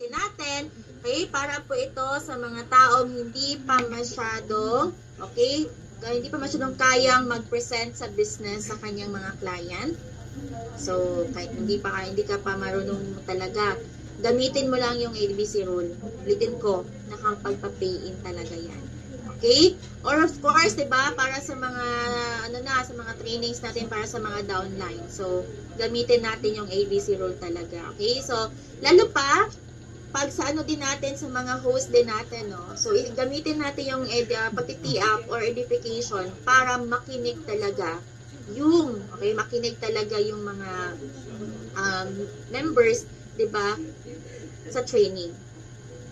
natin, okay, para po ito sa mga taong hindi pa masyadong, okay, hindi pa masyadong kayang mag-present sa business sa kanyang mga client. So, kahit hindi ka pa marunong talaga, gamitin mo lang yung ABC rule. Ulitin ko, nakapagpa-pay in talaga yan. Okay? Or of course, 'di ba, para sa mga sa mga trainings natin para sa mga downline. So, gamitin natin yung ABC rule talaga. Okay? So, lalo pa pag sa din natin sa mga host din natin, no. So, gamitin natin yung pagtitiap or edification para makinig talaga makinig talaga yung mga members, 'di ba, sa training.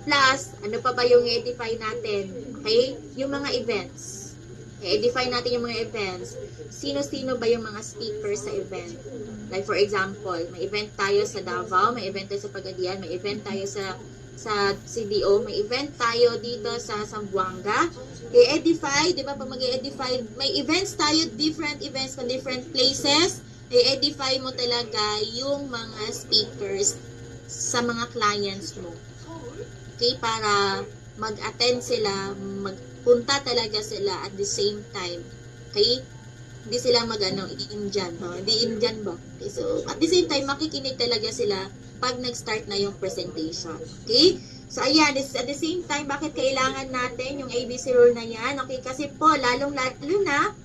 Plus, ano pa ba yung i-edify natin? Okay? Yung mga events. I-edify natin yung mga events. Sino-sino ba yung mga speakers sa event? Like for example, may event tayo sa Davao, may event tayo sa Pagadian, may event tayo sa CDO, may event tayo dito sa Zamboanga. I-edify, di ba? Pag mag-edify, may events tayo, different events from different places. I-edify mo talaga yung mga speakers sa mga clients mo. Okay, para mag-attend sila, magpunta talaga sila at the same time. Okay? Hindi sila i-Indian. Hindi Indian ba? Okay, so, at the same time, makikinig talaga sila pag nag-start na yung presentation. Okay? So, ayan, at the same time, bakit kailangan natin yung ABC rule na yan? Okay, kasi po, lalong-lalo na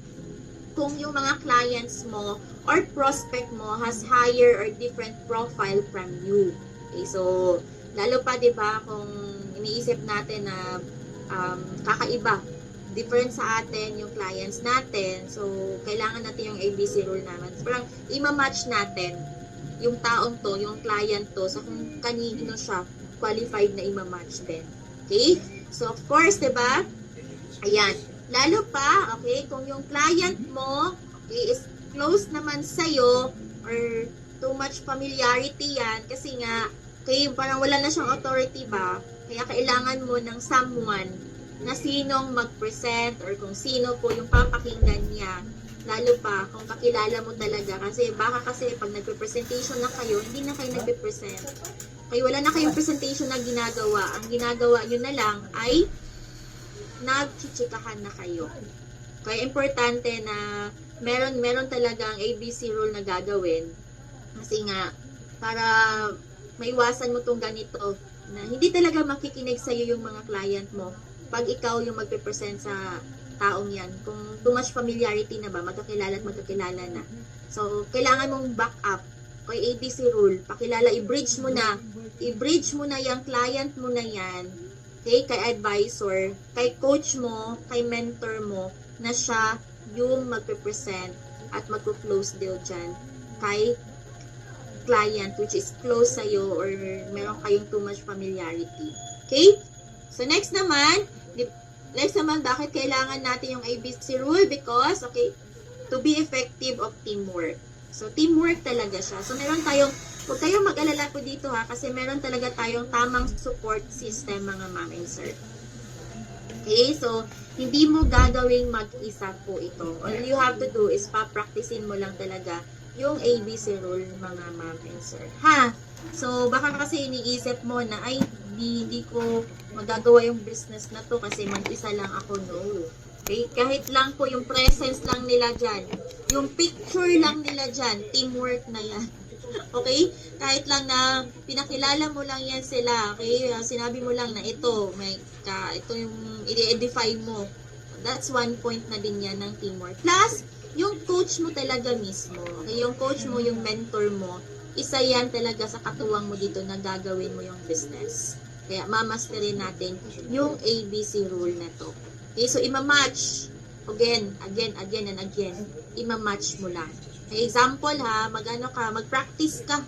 kung yung mga clients mo or prospect mo has higher or different profile from you. Okay, so, lalo pa, di ba, kung iniisip natin na kakaiba, different sa atin yung clients natin. So, kailangan natin yung ABC rule naman. So, parang ima-match natin yung taong to, yung client to, sa kung kanino siya qualified na ima-match din. Okay? So, of course, di ba? Ayan. Lalo pa, okay, kung yung client mo, okay, is close naman sa'yo or too much familiarity yan, kasi nga, okay, parang wala na siyang authority ba? Kaya kailangan mo ng someone na sinong mag-present or kung sino po yung papakinggan niya. Lalo pa kung kakilala mo talaga. Kasi baka pag nagpe-presentation na kayo, hindi na kayo nagpe-present. Kaya wala na kayong presentation na ginagawa. Ang ginagawa nyo na lang ay nagchichikahan na kayo. Kaya importante na meron talagang ABC rule na gagawin. Kasi nga, para maiwasan mo tong ganito na hindi talaga makikinig sa'yo yung mga client mo pag ikaw yung magpe-present sa taong yan. Kung too much familiarity na ba, magkakilala at magkakilala na. So, kailangan mong back up. Kay ABC rule, pakilala, i-bridge mo na yung client mo na yan, okay, kay advisor, kay coach mo, kay mentor mo, na siya yung magpe-present at magpo-close deal dyan kay client which is close sa'yo or meron kayong too much familiarity. Okay? So, next naman, bakit kailangan natin yung ABC rule? Because, okay, to be effective of teamwork. So, teamwork talaga siya. So, huwag kayong mag-alala po dito ha, kasi meron talaga tayong tamang support system mga ma'am and sir. Okay? So, hindi mo gagawing mag-isa po ito. All you have to do is pa-practicein mo lang talaga yung ABC rule mga ma'am and sir. Ha? So, baka kasi iniisip mo na, ay, hindi ko magagawa yung business na to kasi mag-isa lang ako. No. Okay? Kahit lang po yung presence lang nila dyan, yung picture lang nila dyan, teamwork na yan. Okay? Kahit lang na pinakilala mo lang yan sila, okay? Sinabi mo lang na ito yung i-edify mo. That's one point na din yan ng teamwork. Plus, yung coach mo talaga mismo. Okay? Yung coach mo, yung mentor mo, isa yan talaga sa katuwang mo dito na gagawin mo yung business. Kaya mamasterin natin yung ABC rule na to. Okay, so ima-match. Again and again. Ima-match mo lang. Okay, example ha, mag-practice ka.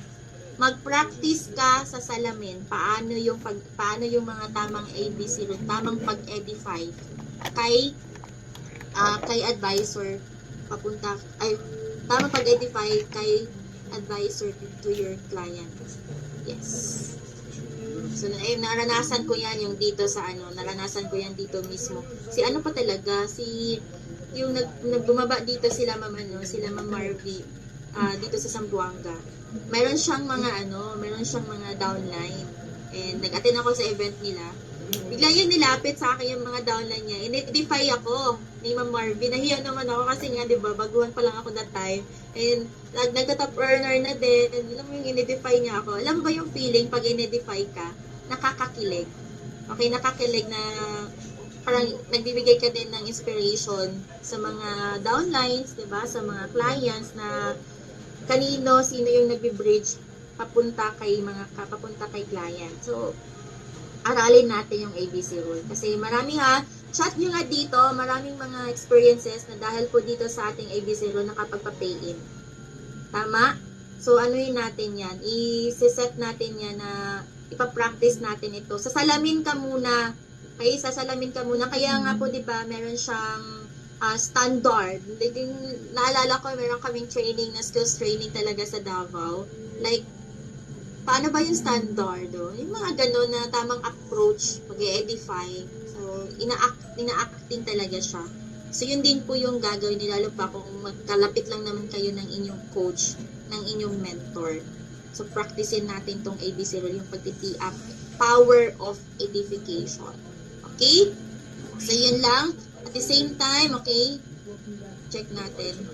Mag-practice ka sa salamin. Paano yung mga tamang ABC rule, tamang pag-edify kay advisor tamang pag-edify kay advisor to your client. Yes. So, naranasan ko yan yung dito naranasan ko yan dito mismo. Yung bumaba dito sila Ma'am Marvy, dito sa Zamboanga. Meron siyang mga downline. And nag-attend ako sa event nila. Bigla yun nilapit sa akin yung mga downline niya. In-edify ako ni Ma'am Marvin. Nahiya naman ako kasi nga, di ba, baguhan pa lang ako that time. And nagka-top earner na din. And alam mo yung in-edify niya ako. Alam mo ba yung feeling pag in-edify ka? Nakakakilig. Okay, nakakilig na parang nagbibigay ka din ng inspiration sa mga downlines, di ba? Sa mga clients na sino yung nagbi-bridge papunta kay client. So, aralin natin yung ABC rule. Kasi marami chat nyo nga dito, maraming mga experiences na dahil po dito sa ating ABC rule nakapagpa-pay in. Tama? So, anuhin natin yan. I-set natin yan na ipapractice natin ito. Sasalamin ka muna. Okay? Sasalamin ka muna. Kaya nga po, di ba, meron siyang standard. Naalala ko, meron kaming training na skills training talaga sa Davao. Like, paano ba yung standard? Yung mga gano'n na tamang approach, pag-edify. So, ina-acting talaga siya. So, yun din po yung gagawin nila, lalo pa kung magkalapit lang naman kayo ng inyong coach, ng inyong mentor. So, practicein natin tong ABC rule, yung pag-tee up, power of edification. Okay? So, yun lang. At the same time, okay, check natin.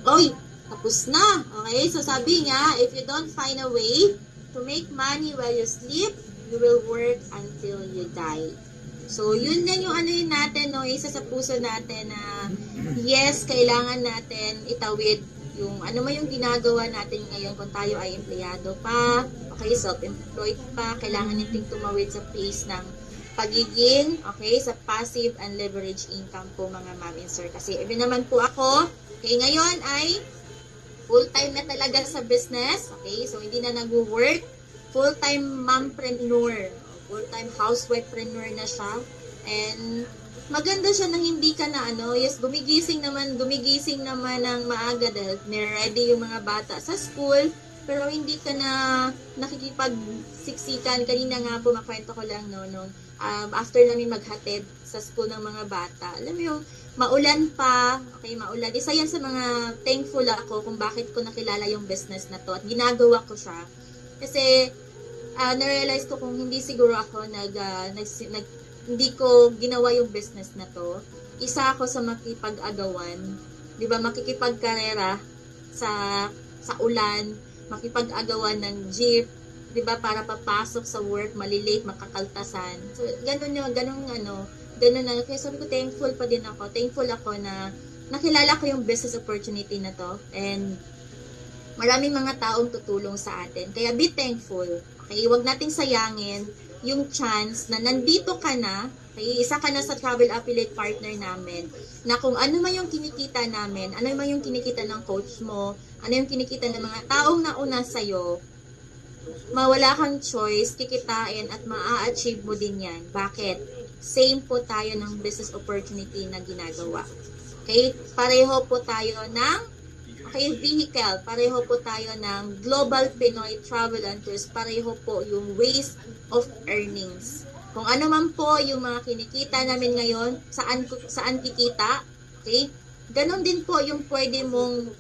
Oy! Tapos na. Okay? So, sabi nga, if you don't find a way to make money while you sleep, you will work until you die. So, yun lang yung yun natin, no? Isa sa puso natin na, yes, kailangan natin itawid yung ano man yung ginagawa natin ngayon kung tayo ay empleyado pa, okay, self-employed pa, kailangan natin tumawid sa pace ng pagiging, okay, sa passive and leverage income po mga ma'am and sir. Kasi even naman po ako, okay, ngayon ay full-time na talaga sa business. Okay? So, hindi na nag-work. Full-time mompreneur. Full-time housewifepreneur na siya. And, maganda siya nang hindi ka na yes, gumigising naman ng maaga dahil ready yung mga bata sa school. Pero hindi ka na nakikipagsiksikan. Kanina nga po, makwento ko lang, after namin maghatid sa school ng mga bata. Alam mo yung, maulan pa, okay, maulan. Isa yan sa mga thankful ako kung bakit ko nakilala yung business na to at ginagawa ko siya. Kasi, na-realize ko kung hindi siguro ako hindi ko ginawa yung business na to. Isa ako sa makipag-agawan, di ba, makikipagkarera sa ulan, makipag-agawan ng jeep, di ba, para papasok sa work, malilate, makakaltasan. So, ganun na. Kaya sabi ko, thankful pa din ako. Thankful ako na nakilala ko yung business opportunity na to. And maraming mga taong tutulong sa atin. Kaya be thankful. Okay? Huwag nating sayangin yung chance na nandito ka na, okay? Isa ka na sa travel affiliate partner namin, na kung ano man yung kinikita namin, ano man yung kinikita ng coach mo, ano yung kinikita ng mga taong nauna sa'yo, mawala kang choice, kikitain at maa-achieve mo din yan. Bakit? Same po tayo ng business opportunity na ginagawa. Okay? Pareho po tayo ng vehicle. Pareho po tayo ng Global Pinoy Travel and Tours. Pareho po yung ways of earnings. Kung ano man po yung mga kinikita namin ngayon, saan kikita, okay? Ganon din po yung pwede mong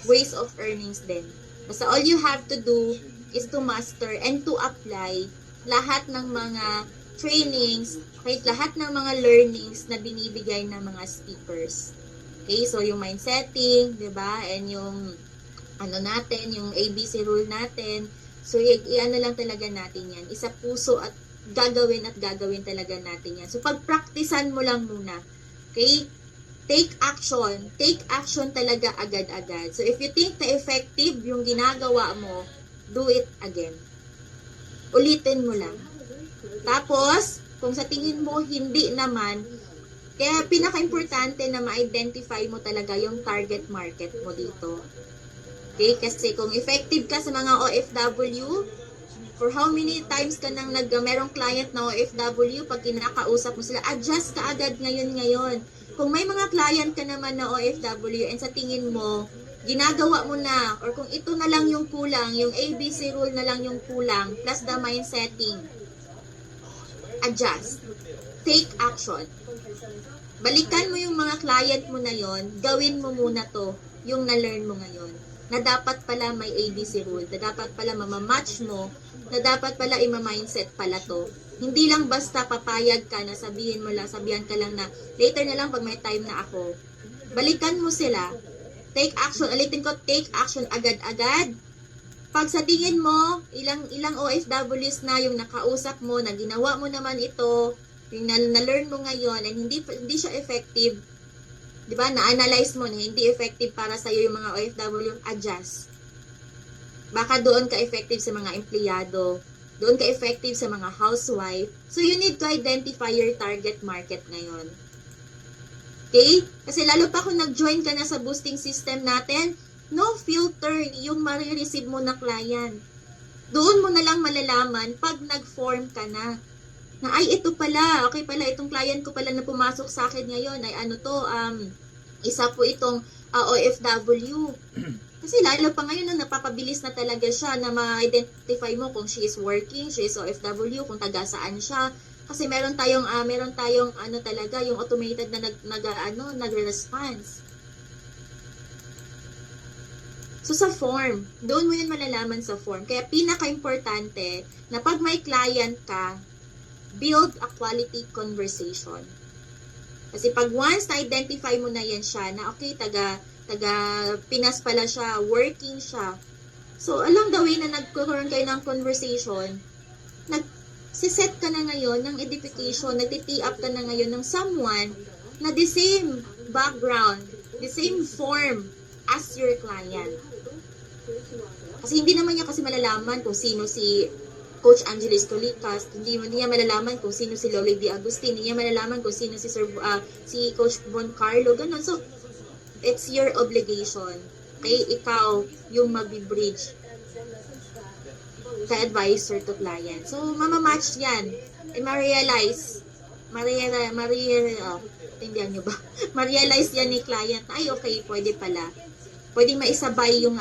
ways of earnings din. Basta all you have to do is to master and to apply lahat ng mga trainings, okay, lahat ng mga learnings na binibigay ng mga speakers. Okay, so yung mind setting, 'di ba? And yung yung ABC rule natin. So i-ano lang talaga natin 'yan. Isa puso at gagawin talaga natin 'yan. So pagpraktisan mo lang muna. Okay? Take action. Take action talaga agad-agad. So if you think na effective yung ginagawa mo, do it again. Ulitin mo lang. Tapos, kung sa tingin mo hindi naman, kaya pinaka-importante na ma-identify mo talaga yung target market mo dito. Okay? Kasi kung effective ka sa mga OFW, for how many times ka nang merong client na OFW, pag kinakausap mo sila, adjust ka agad ngayon. Kung may mga client ka naman na OFW and sa tingin mo, ginagawa mo na, or kung ito na lang yung kulang, yung ABC rule na lang yung kulang, plus the mind setting, adjust. Take action. Balikan mo yung mga client mo na yon, gawin mo muna to, yung na-learn mo ngayon. Na dapat pala may ABC rule, na dapat pala mamamatch mo na dapat pala ima-mindset pala to. Hindi lang basta papayag ka na sabihan ka lang na later na lang pag may time na ako. Balikan mo sila. Take action. Ulitin ko, take action agad-agad. Pag sa tingin mo, ilang OFWs na yung nakausap mo, na ginawa mo naman ito, yung na-learn mo ngayon, and hindi siya effective, di ba? Na-analyze mo na hindi effective para sa iyo yung mga OFW, adjust. Baka doon ka effective sa mga empleyado, doon ka effective sa mga housewife. So you need to identify your target market ngayon. Okay? Kasi lalo pa kung nag-join ka na sa boosting system natin, no filter yung marireceive mo na client. Doon mo na lang malalaman pag nag-form ka na. Na ay ito pala, okay pala itong client ko pala na pumasok sa akin ngayon ay ano to, isa po itong OFW. Kasi lalo pa ngayon na napapabilis na talaga siya na ma-identify mo kung she is working, she is OFW, kung taga saan siya. Kasi meron tayong ano talaga yung automated na nagre-response. So sa form, doon mo yun malalaman sa form. Kaya pinaka-importante na pag may client ka, build a quality conversation. Kasi pag once na-identify mo na yan siya, na okay, taga Pinas pala siya, working siya. So along the way na nagkaroon kayo ng conversation, nagsiset ka na ngayon ng edification, nagti-tee up ka na ngayon ng someone na the same background, the same form as your client. Kasi hindi naman niya kasi malalaman kung sino si Coach Angeles Colicas, hindi niya malalaman kung sino si Loli D. Agustin, hindi niya malalaman kung sino si si Coach Bon Carlo, ganun. So, it's your obligation. Okay, ikaw yung mag-bridge sa advisor to client. So, mamamatch yan. Ma-realize tindihan nyo ba? Ma-realize yan ni client, ay okay, pwede pala. Pwede maisabay yung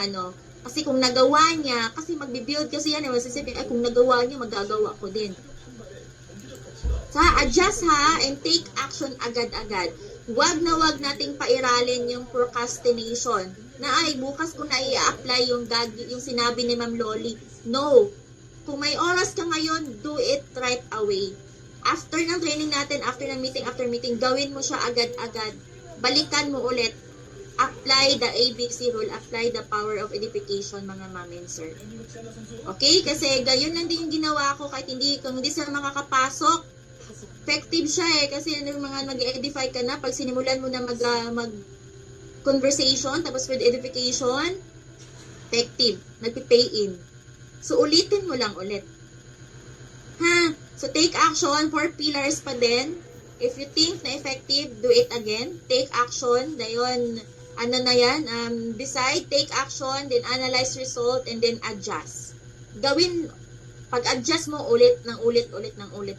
kasi kung nagawa niya, kasi magbibuild kasi yan, masisipin, ay kung nagawa niya, magagawa ko din. So, adjust ha, and take action agad-agad. Wag nating pairalin yung procrastination. Na ay, bukas ko na i-apply yung sinabi ni Ma'am Loli. No. Kung may oras ka ngayon, do it right away. After ng training natin, after meeting, gawin mo siya agad-agad. Balikan mo ulit. Apply the ABC rule, apply the power of edification, mga ma'am and sir. Okay? Kasi gayon lang din yung ginawa ko kahit kung hindi sila makakapasok. Effective siya kasi mga mag-edify ka na, pag sinimulan mo na mag-conversation, tapos with edification, effective. Nagpi-pay in. So, ulitin mo lang ulit. Ha? So, take action, 4 pillars pa din. If you think na effective, do it again. Take action, dayon, decide, take action, then analyze result, and then adjust. Pag-adjust mo ulit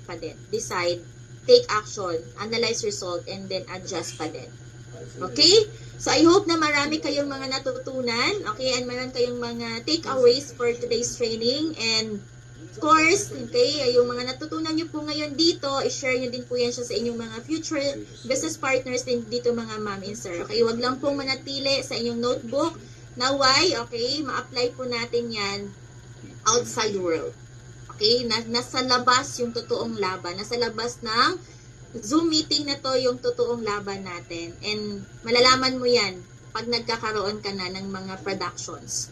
pa din. Decide, take action, analyze result, and then adjust pa din. Okay? So, I hope na marami kayong mga natutunan, okay, and meron kayong mga takeaways for today's training, and of course, okay, yung mga natutunan nyo po ngayon dito, i-share nyo din po yan siya sa inyong mga future business partners din dito, mga ma'am and sir. Okay, wag lang pong manatili sa inyong notebook na why, okay, ma-apply po natin yan outside world. Okay, nasa labas yung totoong laban, nasa labas ng Zoom meeting na to yung totoong laban natin. And malalaman mo yan pag nagkakaroon ka na ng mga productions.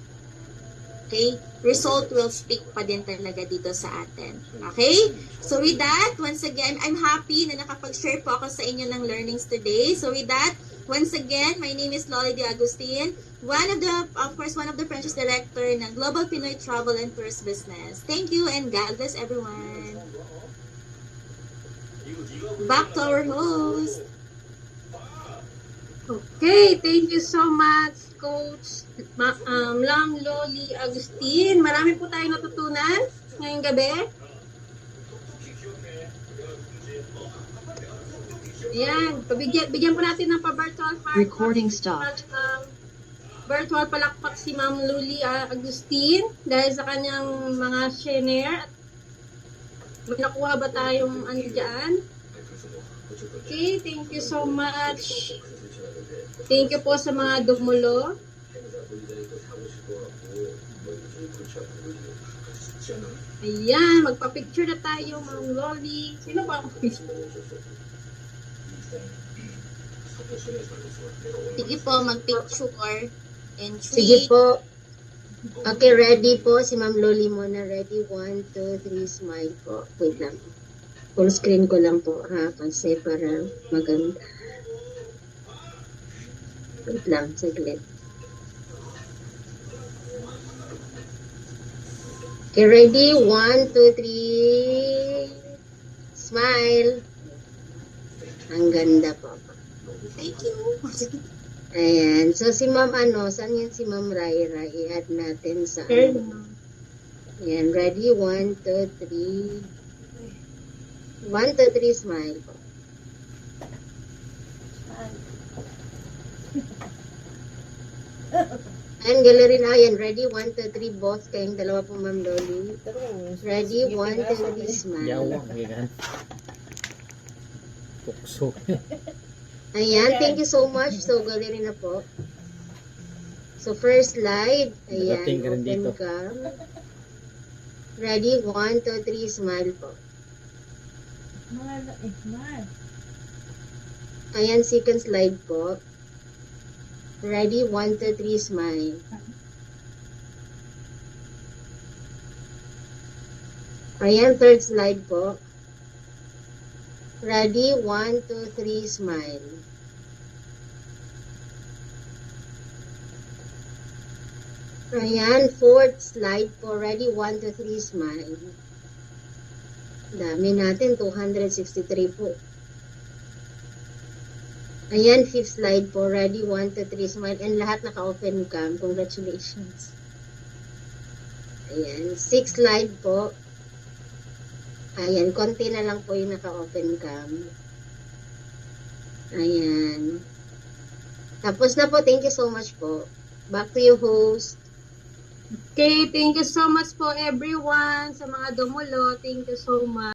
Okay? Result will speak pa din talaga dito sa atin. Okay? So with that, once again, I'm happy na nakapag-share po ako sa inyo ng learnings today. So with that, once again, my name is Loli D. Agustin, one of the franchise director ng Global Pinoy Travel and Tourist Business. Thank you and God bless everyone. Back to our host. Okay, thank you so much, Coach Ma'am Loli Agustin. Marami po tayong natutunan ngayong gabi. Ayan, bigyan po natin ng pa-virtual Recording stopped. Virtual palakpak si Ma'am Loli Agustin dahil sa kanyang mga share. May nakuha ba tayong dyan? Okay, thank you so much. Thank you po sa mga dumulo. Ayan, magpa-picture na tayo, Ma'am Loli. Sino ba ang Sige po, mag-picture. And Sige 3, po. Okay, ready po. Si Ma'am Loli muna. Ready? 1, 2, 3, smile po. Wait lang. Full screen ko lang po ha. Kasi para maganda. Wait lang, saglit. Okay, ready? 1, 2, 3. Smile. Ang ganda po. thank you. Ayan. So, si Ma'am saan yan si Ma'am Raira? I-add natin sa Ayan. Ready? 1, 2, 3. 1, 2, 3, smile po. Ayan, gallery na. Ayan, ready? 1, 2, 3, boss. Kayong dalawa po, Ma'am Loli. Ready? 1, 2, 3, smile. Yawang, ganyan. Tukso. Ayan, thank you so much. So, gallery na po. So, first slide. Ayan, Darating ka rin open dito. cam. Ready? 1, 2, 3, smile po. Ayan, second slide po. Ready? 1, 2, 3, smile. Ayan, third slide po. Ready? 1, 2, 3, smile. Ayan, fourth slide po. Ready? 1, 2, 3, smile. Dami natin, 263 po. Ayan, fifth slide po. Ready? 1, 2, 3, smile. And lahat naka-open cam. Congratulations. Ayan, sixth slide po. Ayan, konti na lang po yung naka-open cam. Ayan. Tapos na po. Thank you so much po. Back to you, host. Okay, thank you so much po everyone sa mga dumulo. Thank you so much.